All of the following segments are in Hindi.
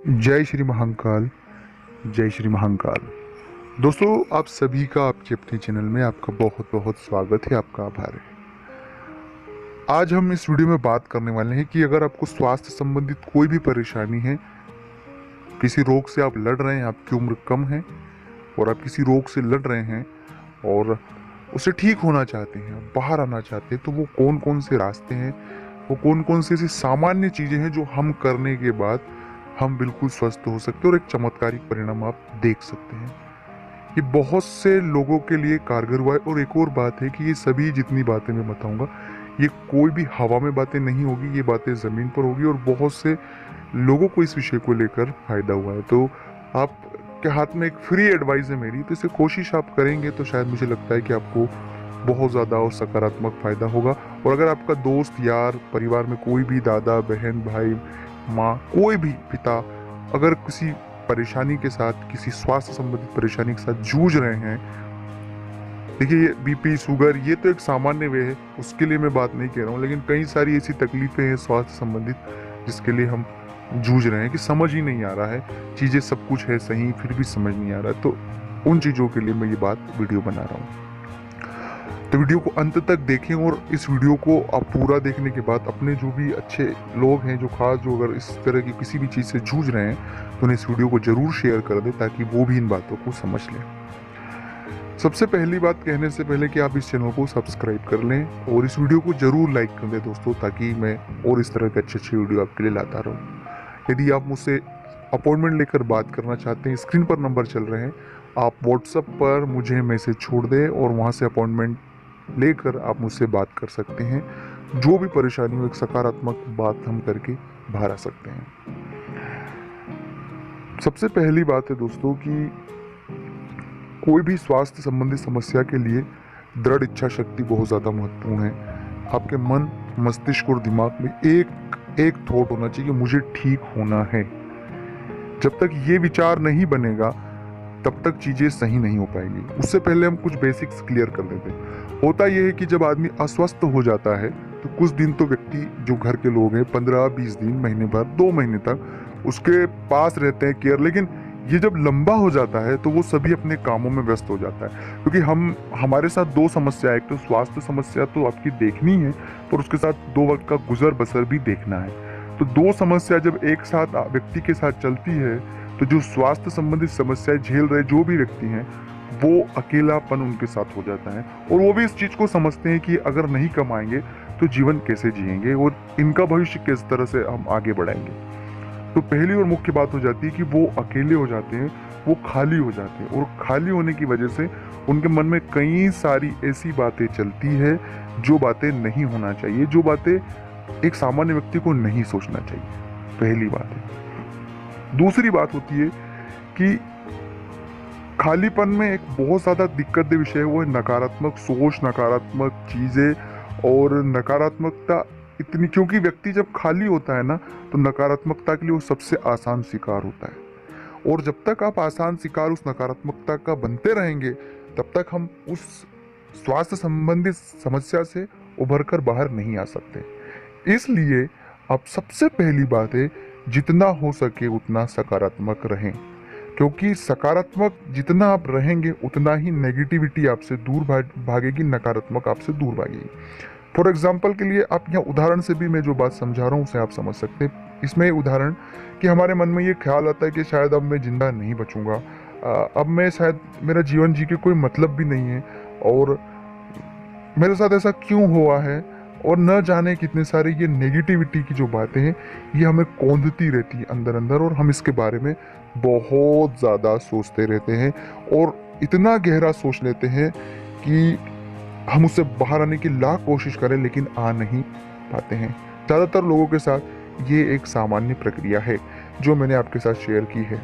जय श्री महाकाल। जय श्री महाकाल। दोस्तों, आप सभी का आपके अपने चैनल में आपका बहुत बहुत स्वागत है, आपका आभार है। आज हम इस वीडियो में बात करने वाले हैं कि अगर आपको स्वास्थ्य संबंधित कोई भी परेशानी है, किसी रोग से आप लड़ रहे हैं, आपकी उम्र कम है और आप किसी रोग से लड़ रहे हैं और उसे ठीक होना चाहते हैं, आप बाहर आना चाहते हैं, तो वो कौन कौन से रास्ते हैं, वो कौन कौन सी ऐसी सामान्य चीज़ें हैं जो हम करने के बाद हम बिल्कुल स्वस्थ हो सकते हैं और एक चमत्कारिक परिणाम आप देख सकते हैं। ये बहुत से लोगों के लिए कारगर हुआ है। और एक और बात है कि ये सभी जितनी बातें मैं बताऊंगा, ये कोई भी हवा में बातें नहीं होगी, ये बातें ज़मीन पर होगी और बहुत से लोगों को इस विषय को लेकर फायदा हुआ है। तो आपके हाथ में एक फ्री एडवाइस है मेरी, तो इसे कोशिश आप करेंगे तो शायद मुझे लगता है कि आपको बहुत ज़्यादा और सकारात्मक फायदा होगा। और अगर आपका दोस्त, यार, परिवार में कोई भी दादा, बहन, भाई, माँ, कोई भी पिता अगर किसी परेशानी के साथ, किसी स्वास्थ्य संबंधित परेशानी के साथ जूझ रहे हैं, देखिए ये बीपी, शुगर, ये तो एक सामान्य वे है, उसके लिए मैं बात नहीं कह रहा हूँ, लेकिन कई सारी ऐसी तकलीफें हैं स्वास्थ्य संबंधित जिसके लिए हम जूझ रहे हैं कि समझ ही नहीं आ रहा है, चीज़ें सब कुछ है सही फिर भी समझ नहीं आ रहा है, तो उन चीज़ों के लिए मैं ये बात वीडियो बना रहा हूँ। तो वीडियो को अंत तक देखें और इस वीडियो को आप पूरा देखने के बाद अपने जो भी अच्छे लोग हैं, जो खास जो अगर इस तरह की किसी भी चीज़ से जूझ रहे हैं, तो उन्हें इस वीडियो को ज़रूर शेयर कर दें ताकि वो भी इन बातों को समझ लें। सबसे पहली बात कहने से पहले कि आप इस चैनल को सब्सक्राइब कर लें और इस वीडियो को ज़रूर लाइक कर दें दोस्तों, ताकि मैं और इस तरह के अच्छे अच्छे वीडियो आपके लिए लाता रहूँ। यदि आप मुझसे अपॉइंटमेंट लेकर बात करना चाहते हैं, स्क्रीन पर नंबर चल रहे हैं, आप व्हाट्सएप पर मुझे मैसेज छोड़ दें और वहाँ से अपॉइंटमेंट लेकर आप मुझसे बात कर सकते हैं। जो भी परेशानी हो, एक सकारात्मक बात हम करके बाहर आ सकते हैं। सबसे पहली बात है दोस्तों कि कोई भी स्वास्थ्य संबंधी समस्या के लिए दृढ़ इच्छा शक्ति बहुत ज़्यादा महत्वपूर्ण है। आपके मन, मस्तिष्क और दिमाग में एक एक थॉट होना चाहिए, मुझे ठीक होना है। जब तक ये विचार नहीं बनेगा तब तक चीज़ें सही नहीं हो पाएंगी। उससे पहले हम कुछ बेसिक्स क्लियर कर लेते हैं। होता यह है कि जब आदमी अस्वस्थ हो जाता है तो कुछ दिन तो व्यक्ति, जो घर के लोग हैं, 15-20 दिन, महीने भर, 2 महीने तक उसके पास रहते हैं, केयर। लेकिन ये जब लंबा हो जाता है तो वो सभी अपने कामों में व्यस्त हो जाता है, क्योंकि हमारे साथ दो समस्या है। एक तो स्वास्थ्य समस्या तो आपकी देखनी है, पर उसके साथ 2 वक्त का गुजर बसर भी देखना है। तो 2 समस्या जब एक साथ व्यक्ति के साथ चलती है तो जो स्वास्थ्य संबंधित समस्याएं झेल रहे जो भी व्यक्ति हैं, वो अकेलापन उनके साथ हो जाता है और वो भी इस चीज़ को समझते हैं कि अगर नहीं कमाएंगे तो जीवन कैसे जिएंगे और इनका भविष्य किस तरह से हम आगे बढ़ाएंगे। तो पहली और मुख्य बात हो जाती है कि वो अकेले हो जाते हैं, वो खाली हो जाते हैं और खाली होने की वजह से उनके मन में कई सारी ऐसी बातें चलती है जो बातें नहीं होना चाहिए, जो बातें एक सामान्य व्यक्ति को नहीं सोचना चाहिए। पहली बात है। दूसरी बात होती है कि खालीपन में एक बहुत ज़्यादा दिक्कत का विषय है, वो है नकारात्मक सोच, नकारात्मक चीज़ें और नकारात्मकता इतनी, क्योंकि व्यक्ति जब खाली होता है ना तो नकारात्मकता के लिए वो सबसे आसान शिकार होता है। और जब तक आप आसान शिकार उस नकारात्मकता का बनते रहेंगे तब तक हम उस स्वास्थ्य संबंधित समस्या से उभर कर बाहर नहीं आ सकते। इसलिए आप सबसे पहली बात है, जितना हो सके उतना सकारात्मक रहें, क्योंकि सकारात्मक जितना आप रहेंगे उतना ही नेगेटिविटी आपसे दूर भागेगी, नकारात्मक आपसे दूर भागेगी। फॉर एग्जाम्पल के लिए आप यहाँ उदाहरण से भी मैं जो बात समझा रहा हूँ उसे आप समझ सकते हैं। इसमें उदाहरण कि हमारे मन में ये ख्याल आता है कि शायद अब मैं जिंदा नहीं बचूंगा, अब मैं शायद, मेरा जीवन जी के कोई मतलब भी नहीं है और मेरे साथ ऐसा क्यों हुआ है, और न जाने कितने सारे ये नेगेटिविटी की जो बातें हैं ये हमें कौंधती रहती है अंदर अंदर और हम इसके बारे में बहुत ज़्यादा सोचते रहते हैं और इतना गहरा सोच लेते हैं कि हम उससे बाहर आने की लाख कोशिश करें लेकिन आ नहीं पाते हैं। ज़्यादातर लोगों के साथ ये एक सामान्य प्रक्रिया है जो मैंने आपके साथ शेयर की है।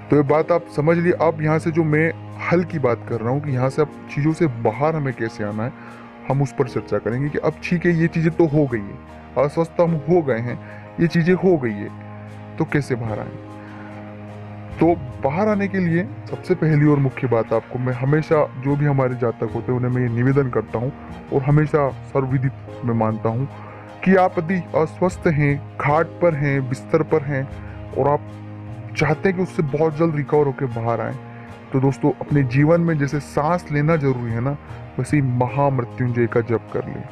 तो ये बात आप समझ लिए। अब यहाँ से जो मैं हल की बात कर रहा हूँ कि यहाँ से अब चीज़ों से बाहर हमें कैसे आना है, हम उस पर चर्चा करेंगे कि अब ठीक है, ये चीज़ें तो हो गई है, अस्वस्थ हम हो गए हैं, ये चीज़ें हो गई है, तो कैसे बाहर आए। तो बाहर आने के लिए सबसे पहली और मुख्य बात आपको मैं हमेशा, जो भी हमारे जातक होते हैं उन्हें मैं ये निवेदन करता हूँ और हमेशा सर्वविदित मैं मानता हूँ कि आप यदि अस्वस्थ हैं, खाट पर हैं, बिस्तर पर हैं और आप चाहते हैं कि उससे बहुत जल्द रिकवर होकर बाहर आए, तो दोस्तों अपने जीवन में जैसे सांस लेना जरूरी है ना, वैसे ही महामृत्युंजय का जप कर लें।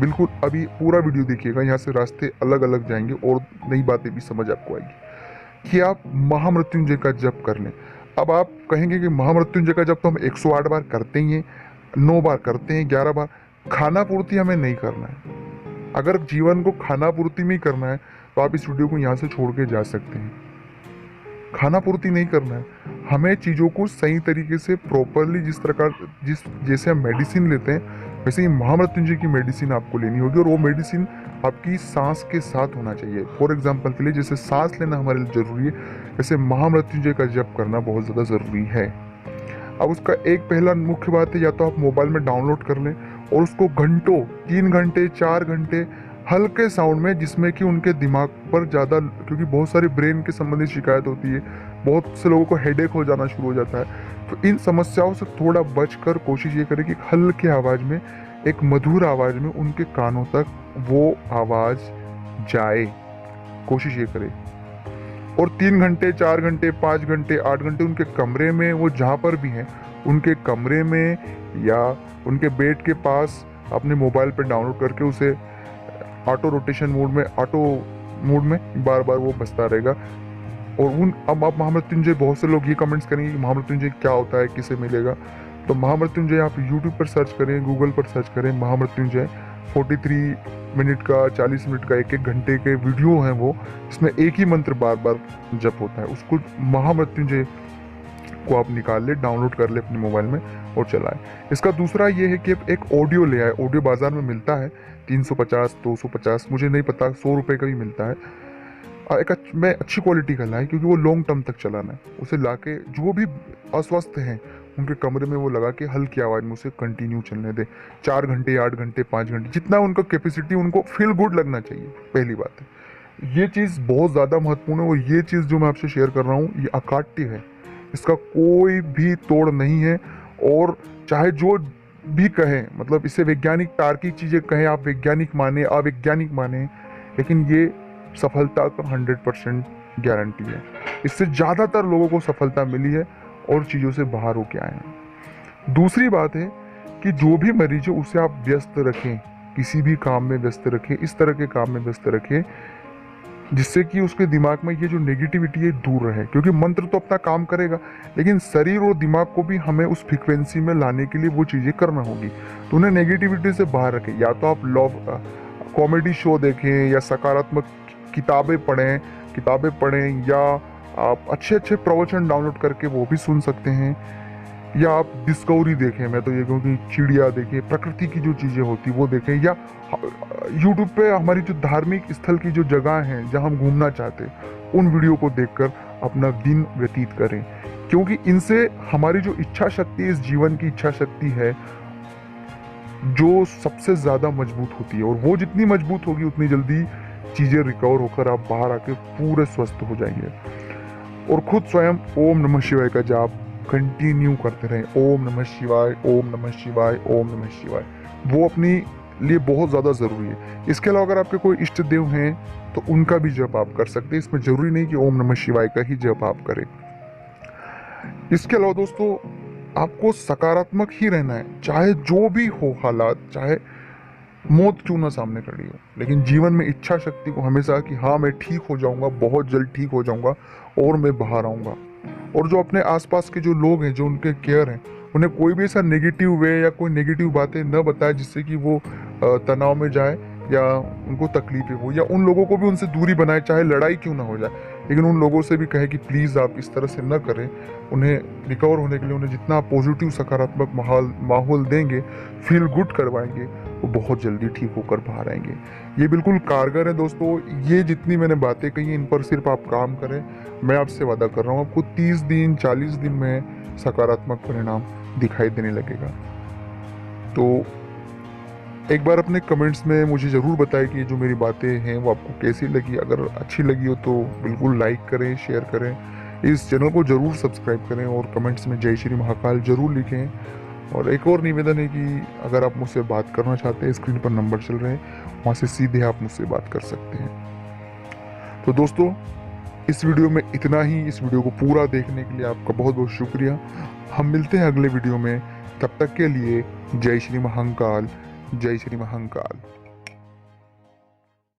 बिल्कुल अभी पूरा वीडियो देखिएगा, यहाँ से रास्ते अलग अलग जाएंगे और नई बातें भी समझ आपको आएगी कि आप महामृत्युंजय का जप कर लें। अब आप कहेंगे कि महामृत्युंजय का जप तो हम 108 बार करते ही हैं, 9 बार करते हैं, 11 बार। खाना पूर्ति हमें नहीं करना है। अगर जीवन को खाना पूर्ति में ही करना है तो आप इस वीडियो को यहाँ से छोड़ के जा सकते हैं। खाना पूर्ति नहीं करना है, हमें चीज़ों को सही तरीके से प्रॉपरली जैसे हम मेडिसिन लेते हैं वैसे ही महामृत्युंजय की मेडिसिन आपको लेनी होगी, और वो मेडिसिन आपकी सांस के साथ होना चाहिए। फॉर एग्जांपल के लिए जैसे सांस लेना हमारे लिए जरूरी है, वैसे महामृत्युंजय का जप करना बहुत ज़्यादा ज़रूरी है। अब उसका एक पहला मुख्य बात है, या तो आप मोबाइल में डाउनलोड कर लें और उसको घंटों 3 घंटे 4 घंटे हल्के साउंड में, जिसमें कि उनके दिमाग पर ज़्यादा, क्योंकि बहुत सारी ब्रेन के संबंधित शिकायत होती है, बहुत से लोगों को हेडेक हो जाना शुरू हो जाता है, तो इन समस्याओं से थोड़ा बचकर कोशिश ये करें कि हल्के आवाज़ में, एक मधुर आवाज़ में उनके कानों तक वो आवाज़ जाए, कोशिश ये करें। और 3 घंटे 4 घंटे 5 घंटे 8 घंटे उनके कमरे में, वो जहाँ पर भी हैं उनके कमरे में या उनके बेड के पास अपने मोबाइल पर डाउनलोड करके उसे ऑटो रोटेशन मोड में बार बार वो बजता रहेगा। और अब आप महामृत्युंजय, बहुत से लोग ये कमेंट्स करेंगे कि महामृत्युंजय क्या होता है, किसे मिलेगा, तो महामृत्युंजय आप यूट्यूब पर सर्च करें, गूगल पर सर्च करें महामृत्युंजय। 43 मिनट का, 40 मिनट का, 1-1 घंटे के वीडियो हैं वो, जिसमें एक ही मंत्र बार बार जप होता है। उसको महामृत्युंजय को आप निकाल ले, डाउनलोड कर ले अपने मोबाइल में और चलाएं। इसका दूसरा ये है कि एक ऑडियो ले आए। ऑडियो बाजार में मिलता है 350 250, मुझे नहीं पता, 100 रुपये का भी मिलता है। मैं अच्छी क्वालिटी का लाए, क्योंकि वो लॉन्ग टर्म तक चलाना है। उसे ला के जो भी अस्वस्थ हैं उनके कमरे में वो लगा के हल्की आवाज़ में उसे कंटिन्यू चलने दे, 4 घंटे 8 घंटे 5 घंटे, जितना उनका कैपेसिटी, उनको फील गुड लगना चाहिए। पहली बात है, ये चीज़ बहुत ज़्यादा महत्वपूर्ण है। और ये चीज़ जो मैं आपसे शेयर कर रहा हूँ ये अकाट्य है, इसका कोई भी तोड़ नहीं है। और चाहे जो भी कहें, मतलब इसे वैज्ञानिक तार्किक चीज़ें कहें, आप वैज्ञानिक माने अवैज्ञानिक माने, लेकिन ये सफलता का 100% गारंटी है। इससे ज़्यादातर लोगों को सफलता मिली है और चीज़ों से बाहर होके आए हैं। दूसरी बात है कि जो भी मरीज है उसे आप व्यस्त रखें, किसी भी काम में व्यस्त रखें, इस तरह के काम में व्यस्त रखें जिससे कि उसके दिमाग में ये जो नेगेटिविटी है दूर रहे। क्योंकि मंत्र तो अपना काम करेगा, लेकिन शरीर और दिमाग को भी हमें उस फ्रिक्वेंसी में लाने के लिए वो चीज़ें करना होगी। तो उन्हें नेगेटिविटी से बाहर रखें। या तो आप कॉमेडी शो देखें, या सकारात्मक किताबें पढ़ें, या आप अच्छे अच्छे प्रवचन डाउनलोड करके वो भी सुन सकते हैं, या आप डिस्कवरी देखें। मैं तो ये कहूँ कि चिड़िया देखें, प्रकृति की जो चीज़ें होती वो देखें, या यूट्यूब पे हमारी जो धार्मिक स्थल की जो जगह हैं जहाँ हम घूमना चाहते हैं उन वीडियो को देखकर अपना दिन व्यतीत करें। क्योंकि इनसे हमारी जो इच्छा शक्ति, इस जीवन की इच्छा शक्ति है, जो सबसे ज़्यादा मजबूत होती है। और वो जितनी मजबूत होगी उतनी जल्दी चीज़ें रिकवर होकर आप बाहर आके पूरे स्वस्थ हो जाएंगे। और खुद स्वयं ओम नमः शिवाय का जाप कंटिन्यू करते रहें। ओम नमः शिवाय, ओम नमः शिवाय, ओम नमः शिवाय, वो अपनी लिए बहुत ज़्यादा ज़रूरी है। इसके अलावा अगर आपके कोई इष्ट देव हैं तो उनका भी जप आप कर सकते हैं। इसमें ज़रूरी नहीं कि ओम नमः शिवाय का ही जप आप करें। इसके अलावा दोस्तों आपको सकारात्मक ही रहना है, चाहे जो भी हो हालात, चाहे मौत क्यों ना सामने खड़ी हो, लेकिन जीवन में इच्छा शक्ति को हमेशा कि हाँ मैं ठीक हो जाऊंगा, बहुत जल्द ठीक हो जाऊंगा और मैं बाहर आऊंगा। और जो अपने आसपास के जो लोग हैं, जो उनके केयर हैं, उन्हें कोई भी ऐसा नेगेटिव वे या कोई नेगेटिव बातें न बताए जिससे कि वो तनाव में जाए या उनको तकलीफें हो, या उन लोगों को भी उनसे दूरी बनाए, चाहे लड़ाई क्यों ना हो जाए, लेकिन उन लोगों से भी कहे कि प्लीज़ आप इस तरह से न करें। उन्हें रिकवर होने के लिए उन्हें जितना पॉजिटिव सकारात्मक माहौल देंगे, फील गुड करवाएंगे, वो बहुत जल्दी ठीक होकर बाहर आएंगे। ये बिल्कुल कारगर है दोस्तों। ये जितनी मैंने बातें कही इन पर सिर्फ आप काम करें, मैं आपसे वादा कर रहा हूँ आपको 30 दिन 40 दिन में सकारात्मक परिणाम दिखाई देने लगेगा। तो एक बार अपने कमेंट्स में मुझे ज़रूर बताएं कि जो मेरी बातें हैं वो आपको कैसी लगी। अगर अच्छी लगी हो तो बिल्कुल लाइक करें, शेयर करें, इस चैनल को ज़रूर सब्सक्राइब करें और कमेंट्स में जय श्री महाकाल ज़रूर लिखें। और एक और निवेदन है कि अगर आप मुझसे बात करना चाहते हैं, स्क्रीन पर नंबर चल रहे हैं, वहाँ से सीधे आप मुझसे बात कर सकते हैं। तो दोस्तों, इस वीडियो में इतना ही। इस वीडियो को पूरा देखने के लिए आपका बहुत बहुत शुक्रिया। हम मिलते हैं अगले वीडियो में। तब तक के लिए जय श्री महाकाल, जय श्री महाकाल।